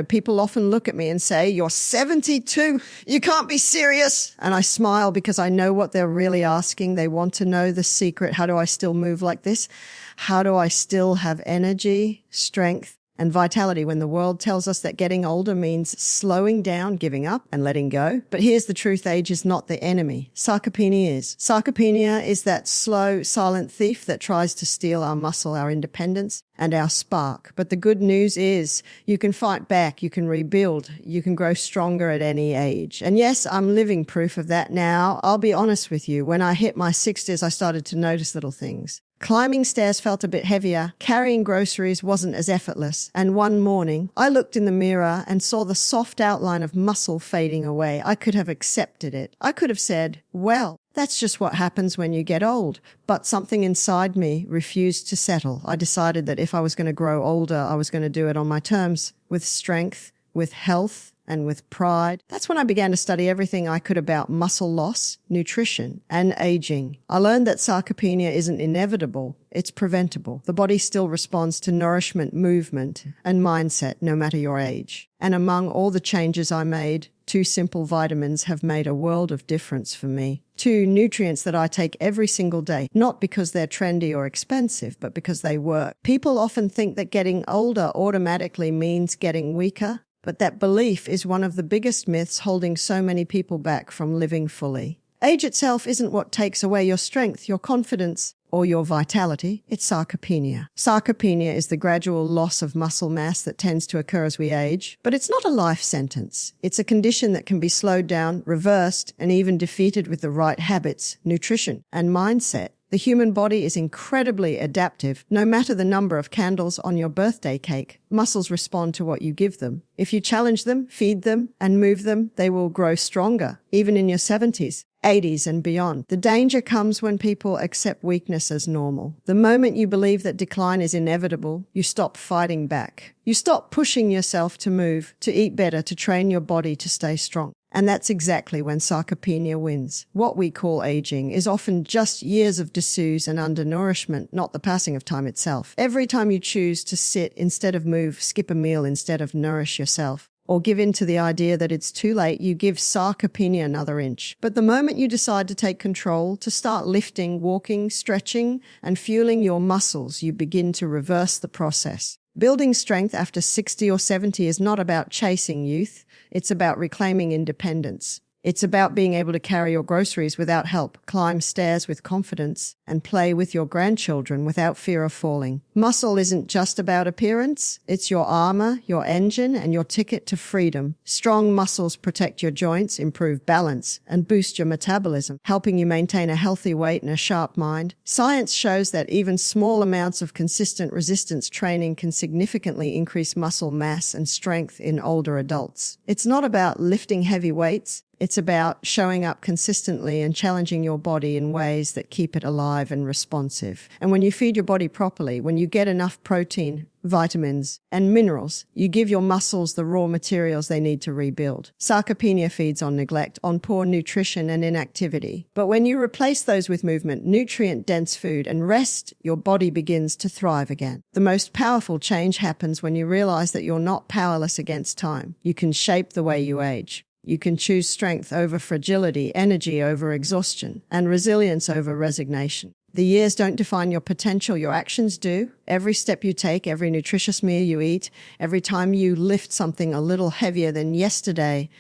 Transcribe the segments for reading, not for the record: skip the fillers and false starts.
People often look at me and say, "You're 72, you can't be serious." And I smile because I know what they're really asking. They want to know the secret. How do I still move like this? How do I still have energy, strength, and vitality when the world tells us that getting older means slowing down, giving up, and letting go? But here's the truth: age is not the enemy. Sarcopenia is. Sarcopenia is that slow, silent thief that tries to steal our muscle, our independence, and our spark. But the good news is you can fight back, you can rebuild, you can grow stronger at any age. And yes, I'm living proof of that now. I'll be honest with you, when I hit my 60s, I started to notice little things. Climbing stairs felt a bit heavier, carrying groceries wasn't as effortless, and one morning I looked in the mirror and saw the soft outline of muscle fading away. I could have accepted it. I could have said, well, that's just what happens when you get old. But something inside me refused to settle. I decided that if I was going to grow older, I was going to do it on my terms, with strength, with health, and with pride. That's when I began to study everything I could about muscle loss, nutrition, and aging. I learned that sarcopenia isn't inevitable, it's preventable. The body still responds to nourishment, movement, and mindset no matter your age. And among all the changes I made, 2 simple vitamins have made a world of difference for me. 2 nutrients that I take every single day, not because they're trendy or expensive, but because they work. People often think that getting older automatically means getting weaker, but that belief is one of the biggest myths holding so many people back from living fully. Age itself isn't what takes away your strength, your confidence, or your vitality. It's sarcopenia. Sarcopenia is the gradual loss of muscle mass that tends to occur as we age, but it's not a life sentence. It's a condition that can be slowed down, reversed, and even defeated with the right habits, nutrition, and mindset. The human body is incredibly adaptive. No matter the number of candles on your birthday cake, muscles respond to what you give them. If you challenge them, feed them, and move them, they will grow stronger, even in your 70s, 80s, and beyond. The danger comes when people accept weakness as normal. The moment you believe that decline is inevitable, you stop fighting back. You stop pushing yourself to move, to eat better, to train your body to stay strong. And that's exactly when sarcopenia wins. What we call aging is often just years of disuse and undernourishment, not the passing of time itself. Every time you choose to sit instead of move, skip a meal instead of nourish yourself, or give in to the idea that it's too late, you give sarcopenia another inch. But the moment you decide to take control, to start lifting, walking, stretching, and fueling your muscles, you begin to reverse the process. Building strength after 60 or 70 is not about chasing youth. It's about reclaiming independence. It's about being able to carry your groceries without help, climb stairs with confidence, and play with your grandchildren without fear of falling. Muscle isn't just about appearance. It's your armor, your engine, and your ticket to freedom. Strong muscles protect your joints, improve balance, and boost your metabolism, helping you maintain a healthy weight and a sharp mind. Science shows that even small amounts of consistent resistance training can significantly increase muscle mass and strength in older adults. It's not about lifting heavy weights. It's about showing up consistently and challenging your body in ways that keep it alive and responsive. And when you feed your body properly, when you get enough protein, vitamins, and minerals, you give your muscles the raw materials they need to rebuild. Sarcopenia feeds on neglect, on poor nutrition and inactivity. But when you replace those with movement, nutrient-dense food, and rest, your body begins to thrive again. The most powerful change happens when you realize that you're not powerless against time. You can shape the way you age. You can choose strength over fragility, energy over exhaustion, and resilience over resignation. The years don't define your potential, your actions do. Every step you take, every nutritious meal you eat, every time you lift something a little heavier than yesterday,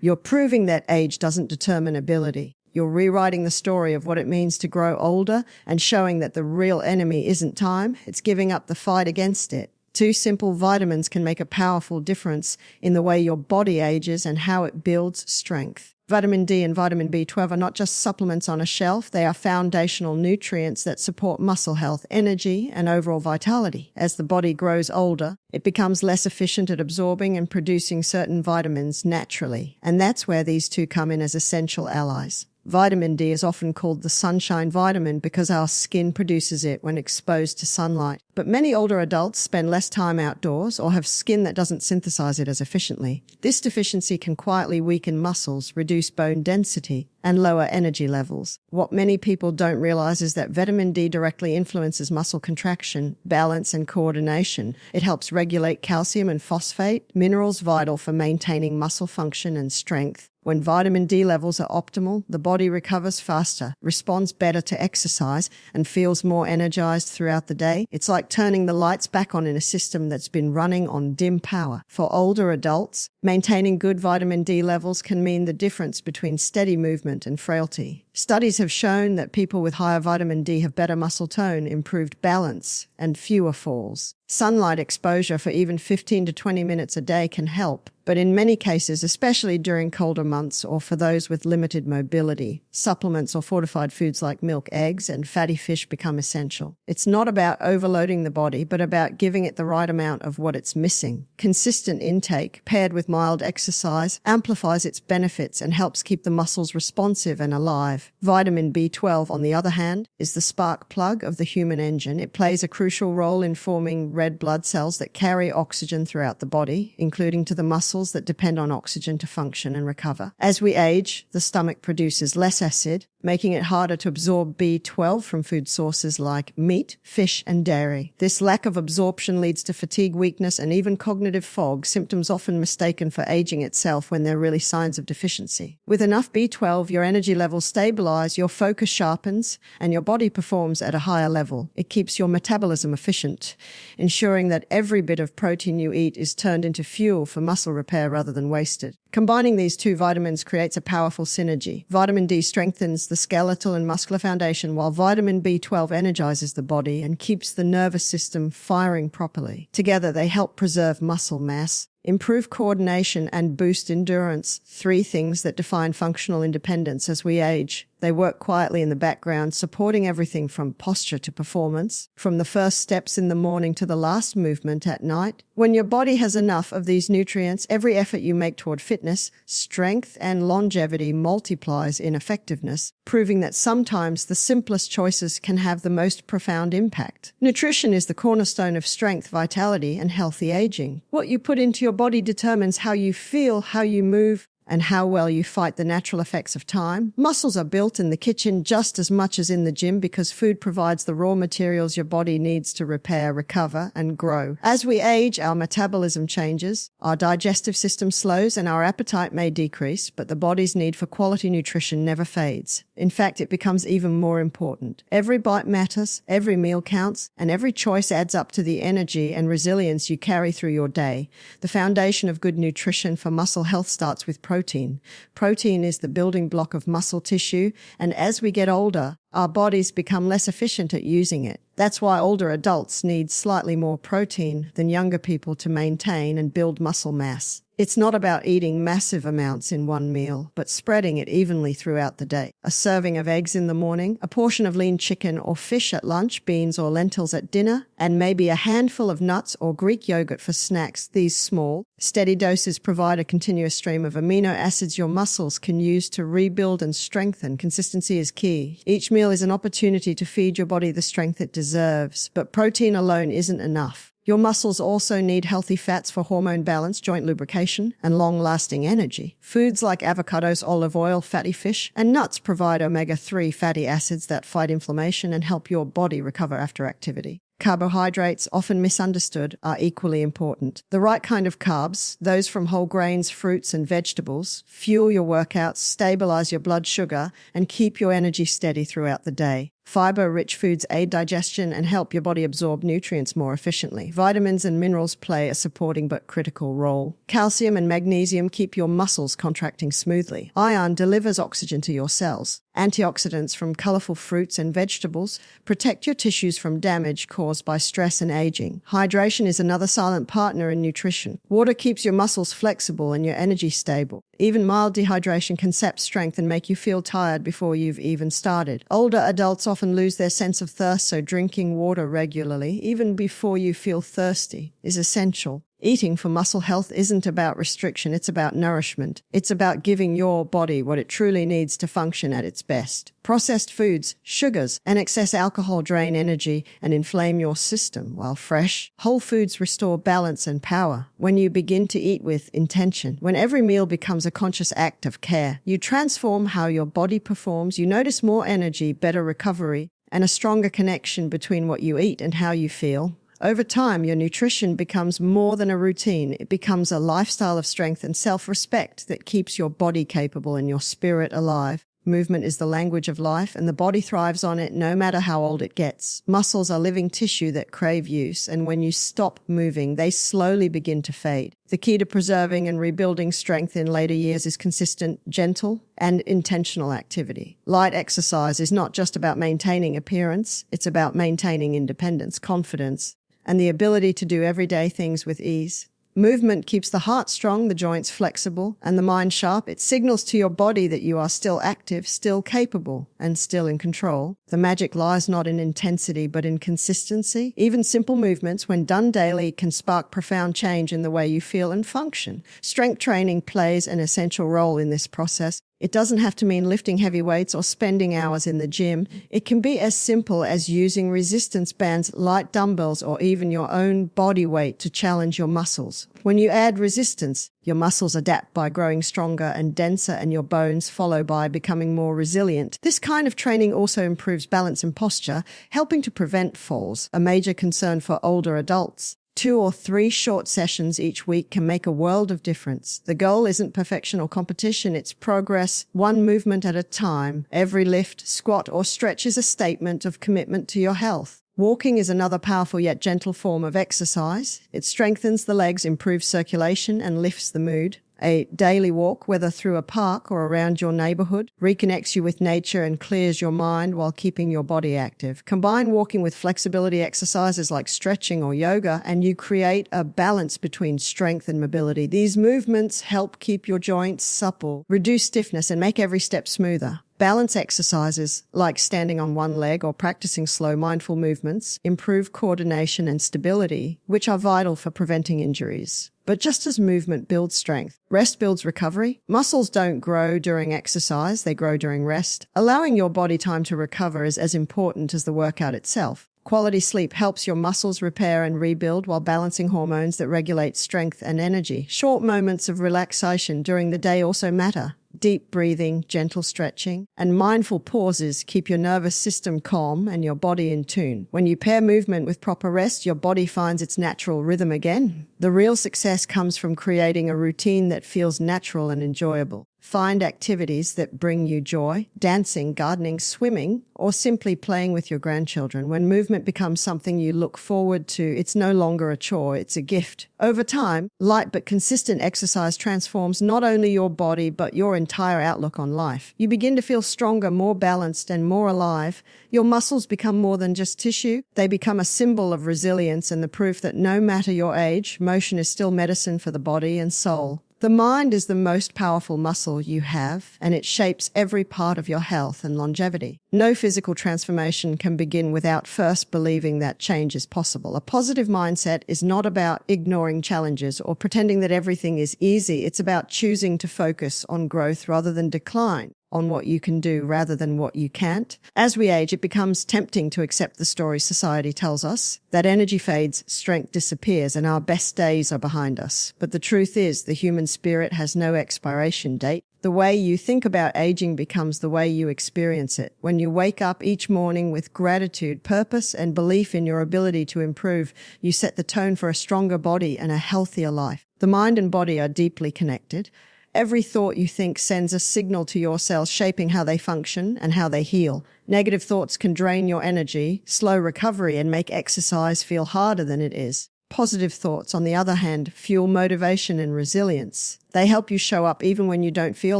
you're proving that age doesn't determine ability. You're rewriting the story of what it means to grow older and showing that the real enemy isn't time, it's giving up the fight against it. 2 simple vitamins can make a powerful difference in the way your body ages and how it builds strength. Vitamin D and vitamin B12 are not just supplements on a shelf, they are foundational nutrients that support muscle health, energy, and overall vitality. As the body grows older, it becomes less efficient at absorbing and producing certain vitamins naturally, and that's where these 2 come in as essential allies. Vitamin D is often called the sunshine vitamin because our skin produces it when exposed to sunlight. But many older adults spend less time outdoors or have skin that doesn't synthesize it as efficiently. This deficiency can quietly weaken muscles, reduce bone density, and lower energy levels. What many people don't realize is that vitamin D directly influences muscle contraction, balance, and coordination. It helps regulate calcium and phosphate, minerals vital for maintaining muscle function and strength. When vitamin D levels are optimal, the body recovers faster, responds better to exercise, and feels more energized throughout the day. It's like turning the lights back on in a system that's been running on dim power. For older adults, maintaining good vitamin D levels can mean the difference between steady movement and frailty. Studies have shown that people with higher vitamin D have better muscle tone, improved balance, and fewer falls. Sunlight exposure for even 15 to 20 minutes a day can help, but in many cases, especially during colder months or for those with limited mobility, supplements or fortified foods like milk, eggs, and fatty fish become essential. It's not about overloading the body, but about giving it the right amount of what it's missing. Consistent intake, paired with mild exercise, amplifies its benefits and helps keep the muscles responsive and alive. Vitamin B12, on the other hand, is the spark plug of the human engine. It plays a crucial role in forming red blood cells that carry oxygen throughout the body, including to the muscles that depend on oxygen to function and recover. As we age, the stomach produces less acid, making it harder to absorb B12 from food sources like meat, fish, and dairy. This lack of absorption leads to fatigue, weakness, and even cognitive fog, symptoms often mistaken for aging itself when they're really signs of deficiency. With enough B12, your energy levels stabilize, your focus sharpens, and your body performs at a higher level. It keeps your metabolism efficient, ensuring that every bit of protein you eat is turned into fuel for muscle repair rather than wasted. Combining these two vitamins creates a powerful synergy. Vitamin D strengthens the skeletal and muscular foundation, while vitamin B12 energizes the body and keeps the nervous system firing properly. Together, they help preserve muscle mass, improve coordination, and boost endurance, three things that define functional independence as we age. They work quietly in the background, supporting everything from posture to performance, from the first steps in the morning to the last movement at night. When your body has enough of these nutrients, every effort you make toward fitness, strength, and longevity multiplies in effectiveness, proving that sometimes the simplest choices can have the most profound impact. Nutrition is the cornerstone of strength, vitality, and healthy aging. What you put into your body determines how you feel, how you move, and how well you fight the natural effects of time. Muscles are built in the kitchen just as much as in the gym because food provides the raw materials your body needs to repair, recover, and grow. As we age, our metabolism changes, our digestive system slows, and our appetite may decrease, but the body's need for quality nutrition never fades. In fact, it becomes even more important. Every bite matters, every meal counts, and every choice adds up to the energy and resilience you carry through your day. The foundation of good nutrition for muscle health starts with protein. Protein is the building block of muscle tissue, and as we get older, our bodies become less efficient at using it. That's why older adults need slightly more protein than younger people to maintain and build muscle mass. It's not about eating massive amounts in one meal, but spreading it evenly throughout the day. A serving of eggs in the morning, a portion of lean chicken or fish at lunch, beans or lentils at dinner, and maybe a handful of nuts or Greek yogurt for snacks. These small, steady doses provide a continuous stream of amino acids your muscles can use to rebuild and strengthen. Consistency is key. Each meal is an opportunity to feed your body the strength it deserves, but protein alone isn't enough. Your muscles also need healthy fats for hormone balance, joint lubrication, and long-lasting energy. Foods like avocados, olive oil, fatty fish, and nuts provide omega-3 fatty acids that fight inflammation and help your body recover after activity. Carbohydrates, often misunderstood, are equally important. The right kind of carbs, those from whole grains, fruits, and vegetables, fuel your workouts, stabilize your blood sugar, and keep your energy steady throughout the day. Fiber-rich foods aid digestion and help your body absorb nutrients more efficiently. Vitamins and minerals play a supporting but critical role. Calcium and magnesium keep your muscles contracting smoothly. Iron delivers oxygen to your cells. Antioxidants from colorful fruits and vegetables protect your tissues from damage caused by stress and aging. Hydration is another silent partner in nutrition. Water keeps your muscles flexible and your energy stable. Even mild dehydration can sap strength and make you feel tired before you've even started. Older adults often lose their sense of thirst, so drinking water regularly, even before you feel thirsty, is essential. Eating for muscle health isn't about restriction, it's about nourishment. It's about giving your body what it truly needs to function at its best. Processed foods, sugars, and excess alcohol drain energy and inflame your system, while fresh, whole foods restore balance and power. When you begin to eat with intention, when every meal becomes a conscious act of care, you transform how your body performs, you notice more energy, better recovery, and a stronger connection between what you eat and how you feel. Over time, your nutrition becomes more than a routine. It becomes a lifestyle of strength and self-respect that keeps your body capable and your spirit alive. Movement is the language of life, and the body thrives on it no matter how old it gets. Muscles are living tissue that crave use, and when you stop moving, they slowly begin to fade. The key to preserving and rebuilding strength in later years is consistent, gentle, and intentional activity. Light exercise is not just about maintaining appearance, it's about maintaining independence, confidence, and the ability to do everyday things with ease. Movement keeps the heart strong, the joints flexible, and the mind sharp. It signals to your body that you are still active, still capable, and still in control. The magic lies not in intensity, but in consistency. Even simple movements, when done daily, can spark profound change in the way you feel and function. Strength training plays an essential role in this process. It doesn't have to mean lifting heavy weights or spending hours in the gym. It can be as simple as using resistance bands, light dumbbells, or even your own body weight to challenge your muscles. When you add resistance, your muscles adapt by growing stronger and denser, and your bones follow by becoming more resilient. This kind of training also improves balance and posture, helping to prevent falls, a major concern for older adults. 2 or 3 short sessions each week can make a world of difference. The goal isn't perfection or competition, it's progress, one movement at a time. Every lift, squat, or stretch is a statement of commitment to your health. Walking is another powerful yet gentle form of exercise. It strengthens the legs, improves circulation, and lifts the mood. A daily walk, whether through a park or around your neighborhood, reconnects you with nature and clears your mind while keeping your body active. Combine walking with flexibility exercises like stretching or yoga, and you create a balance between strength and mobility. These movements help keep your joints supple, reduce stiffness, and make every step smoother. Balance exercises, like standing on one leg or practicing slow, mindful movements, improve coordination and stability, which are vital for preventing injuries. But just as movement builds strength, rest builds recovery. Muscles don't grow during exercise, they grow during rest. Allowing your body time to recover is as important as the workout itself. Quality sleep helps your muscles repair and rebuild while balancing hormones that regulate strength and energy. Short moments of relaxation during the day also matter. Deep breathing, gentle stretching, and mindful pauses keep your nervous system calm and your body in tune. When you pair movement with proper rest, your body finds its natural rhythm again. The real success comes from creating a routine that feels natural and enjoyable. Find activities that bring you joy, dancing, gardening, swimming, or simply playing with your grandchildren. When movement becomes something you look forward to, it's no longer a chore, it's a gift. Over time, light but consistent exercise transforms not only your body, but your entire outlook on life. You begin to feel stronger, more balanced, and more alive. Your muscles become more than just tissue. They become a symbol of resilience and the proof that no matter your age, motion is still medicine for the body and soul. The mind is the most powerful muscle you have, and it shapes every part of your health and longevity. No physical transformation can begin without first believing that change is possible. A positive mindset is not about ignoring challenges or pretending that everything is easy. It's about choosing to focus on growth rather than decline, on what you can do rather than what you can't. As we age, it becomes tempting to accept the story society tells us, that energy fades, strength disappears, and our best days are behind us. But the truth is, the human spirit has no expiration date. The way you think about aging becomes the way you experience it. When you wake up each morning with gratitude, purpose, and belief in your ability to improve, you set the tone for a stronger body and a healthier life. The mind and body are deeply connected. Every thought you think sends a signal to your cells, shaping how they function and how they heal. Negative thoughts can drain your energy, slow recovery, and make exercise feel harder than it is. Positive thoughts, on the other hand, fuel motivation and resilience. They help you show up even when you don't feel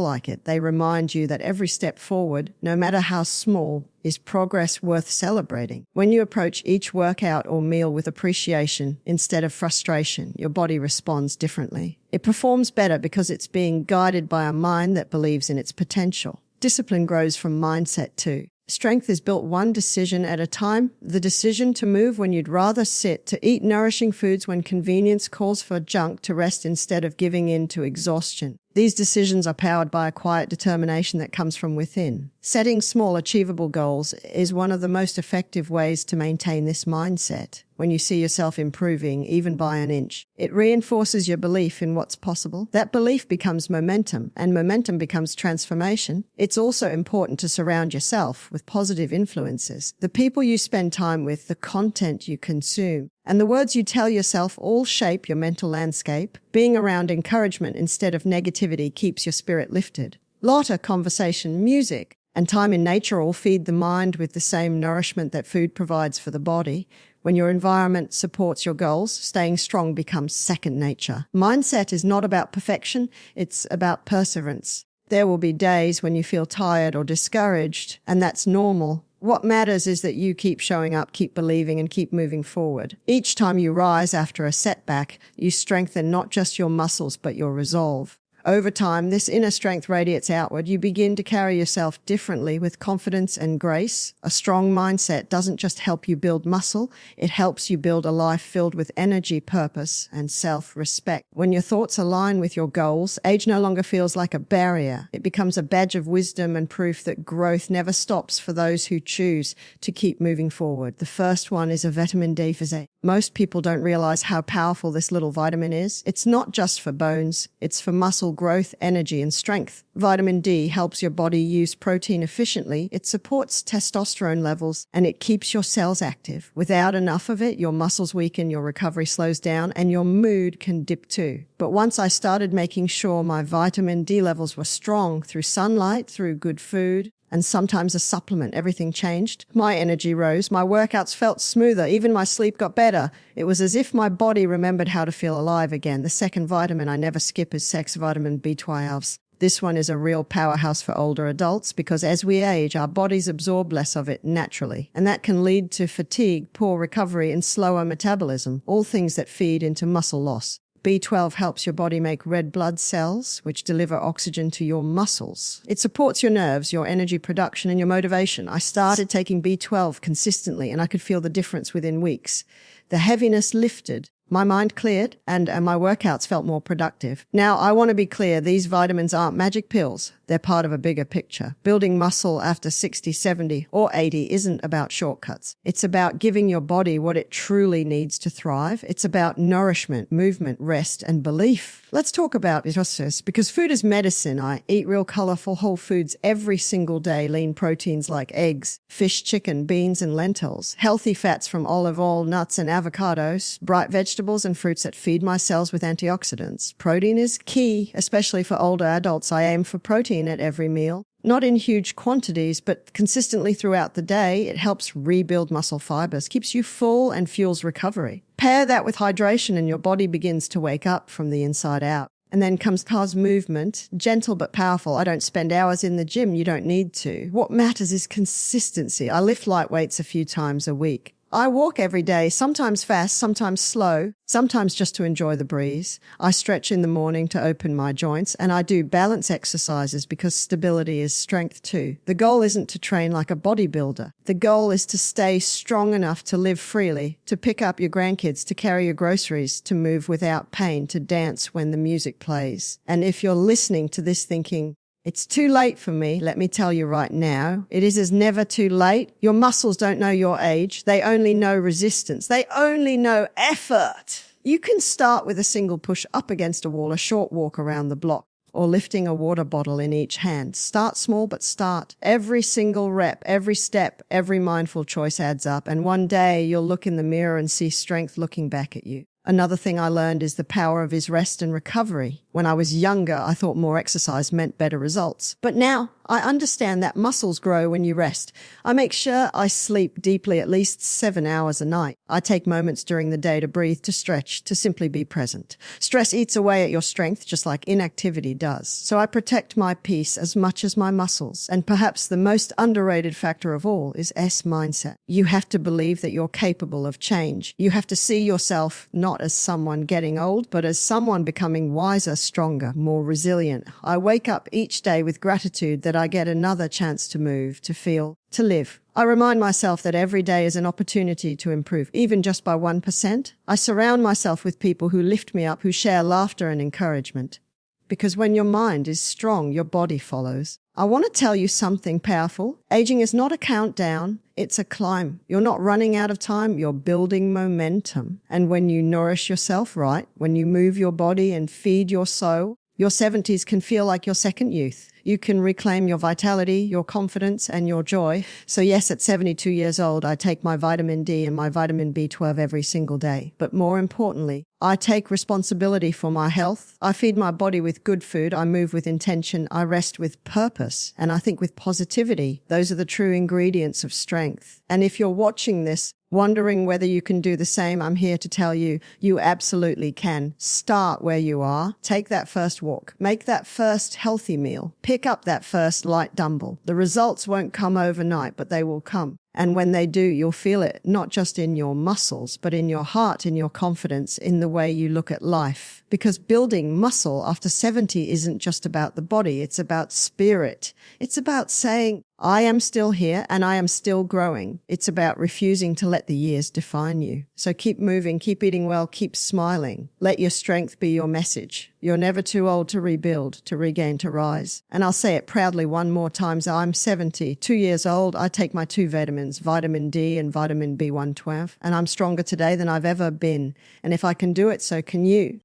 like it. They remind you that every step forward, no matter how small, is progress worth celebrating. When you approach each workout or meal with appreciation instead of frustration, your body responds differently. It performs better because it's being guided by a mind that believes in its potential. Discipline grows from mindset too. Strength is built one decision at a time. The decision to move when you'd rather sit, to eat nourishing foods when convenience calls for junk, to rest instead of giving in to exhaustion. These decisions are powered by a quiet determination that comes from within. Setting small, achievable goals is one of the most effective ways to maintain this mindset. When you see yourself improving, even by an inch, it reinforces your belief in what's possible. That belief becomes momentum, and momentum becomes transformation. It's also important to surround yourself with positive influences. The people you spend time with, the content you consume, and the words you tell yourself all shape your mental landscape. Being around encouragement instead of negativity keeps your spirit lifted. Laughter, conversation, music, and time in nature all feed the mind with the same nourishment that food provides for the body. When your environment supports your goals, staying strong becomes second nature. Mindset is not about perfection, it's about perseverance. There will be days when you feel tired or discouraged, and that's normal. What matters is that you keep showing up, keep believing, and keep moving forward. Each time you rise after a setback, you strengthen not just your muscles, but your resolve. Over time, this inner strength radiates outward. You begin to carry yourself differently with confidence and grace. A strong mindset doesn't just help you build muscle, it helps you build a life filled with energy, purpose, and self-respect. When your thoughts align with your goals, age no longer feels like a barrier. It becomes a badge of wisdom and proof that growth never stops for those who choose to keep moving forward. The first one is a vitamin D visit. Most people don't realize how powerful this little vitamin is. It's not just for bones, it's for muscle growth, energy, and strength. Vitamin D helps your body use protein efficiently. It supports testosterone levels, and it keeps your cells active. Without enough of it, your muscles weaken, your recovery slows down, and your mood can dip too. But once I started making sure my vitamin D levels were strong through sunlight, through good food, and sometimes a supplement, everything changed. My energy rose, my workouts felt smoother, even my sleep got better. It was as if my body remembered how to feel alive again. The second vitamin I never skip is sex vitamin B12. This one is a real powerhouse for older adults because as we age, our bodies absorb less of it naturally. And that can lead to fatigue, poor recovery, and slower metabolism, all things that feed into muscle loss. B12 helps your body make red blood cells, which deliver oxygen to your muscles. It supports your nerves, your energy production, and your motivation. I started taking B12 consistently, and I could feel the difference within weeks. The heaviness lifted, my mind cleared, and my workouts felt more productive. Now, I want to be clear, these vitamins aren't magic pills. They're part of a bigger picture. Building muscle after 60, 70, or 80 isn't about shortcuts. It's about giving your body what it truly needs to thrive. It's about nourishment, movement, rest, and belief. Let's talk about process because food is medicine. I eat real colorful whole foods every single day. Lean proteins like eggs, fish, chicken, beans, and lentils. Healthy fats from olive oil, nuts, and avocados. Bright vegetables and fruits that feed my cells with antioxidants. Protein is key, especially for older adults. I aim for protein at every meal. Not in huge quantities, but consistently throughout the day. It helps rebuild muscle fibers, keeps you full, and fuels recovery. Pair that with hydration and your body begins to wake up from the inside out. And then comes movement, gentle but powerful. I don't spend hours in the gym. You don't need to. What matters is consistency. I lift light weights a few times a week. I walk every day, sometimes fast, sometimes slow, sometimes just to enjoy the breeze. I stretch in the morning to open my joints, and I do balance exercises because stability is strength too. The goal isn't to train like a bodybuilder. The goal is to stay strong enough to live freely, to pick up your grandkids, to carry your groceries, to move without pain, to dance when the music plays. And if you're listening to this thinking, it's too late for me, let me tell you right now, it is never too late. Your muscles don't know your age. They only know resistance. They only know effort. You can start with a single push up against a wall, a short walk around the block, or lifting a water bottle in each hand. Start small, but start. Every single rep, every step, every mindful choice adds up. And one day you'll look in the mirror and see strength looking back at you. Another thing I learned is the power of rest and recovery. When I was younger, I thought more exercise meant better results. But now I understand that muscles grow when you rest. I make sure I sleep deeply at least 7 hours a night. I take moments during the day to breathe, to stretch, to simply be present. Stress eats away at your strength just like inactivity does. So I protect my peace as much as my muscles. And perhaps the most underrated factor of all is mindset. You have to believe that you're capable of change. You have to see yourself not as someone getting old, but as someone becoming wiser, stronger, more resilient. I wake up each day with gratitude that I get another chance to move, to feel, to live. I remind myself that every day is an opportunity to improve, even just by 1%. I surround myself with people who lift me up, who share laughter and encouragement. Because when your mind is strong, your body follows. I want to tell you something powerful. Aging is not a countdown, it's a climb. You're not running out of time, you're building momentum. And when you nourish yourself right, when you move your body and feed your soul, your 70s can feel like your second youth. You can reclaim your vitality, your confidence, and your joy. So yes, at 72 years old, I take my vitamin D and my vitamin B12 every single day. But more importantly, I take responsibility for my health. I feed my body with good food. I move with intention. I rest with purpose. And I think with positivity. Those are the true ingredients of strength. And if you're watching this, wondering whether you can do the same, I'm here to tell you, you absolutely can. Start where you are. Take that first walk. Make that first healthy meal. Pick up that first light dumbbell. The results won't come overnight, but they will come. And when they do, you'll feel it, not just in your muscles, but in your heart, in your confidence, in the way you look at life. Because building muscle after 70 isn't just about the body, it's about spirit. It's about saying, I am still here and I am still growing. It's about refusing to let the years define you. So keep moving, keep eating well, keep smiling. Let your strength be your message. You're never too old to rebuild, to regain, to rise. And I'll say it proudly one more time. So I'm 72 years old. I take my 2 vitamins, vitamin D and vitamin B112. And I'm stronger today than I've ever been. And if I can do it, so can you.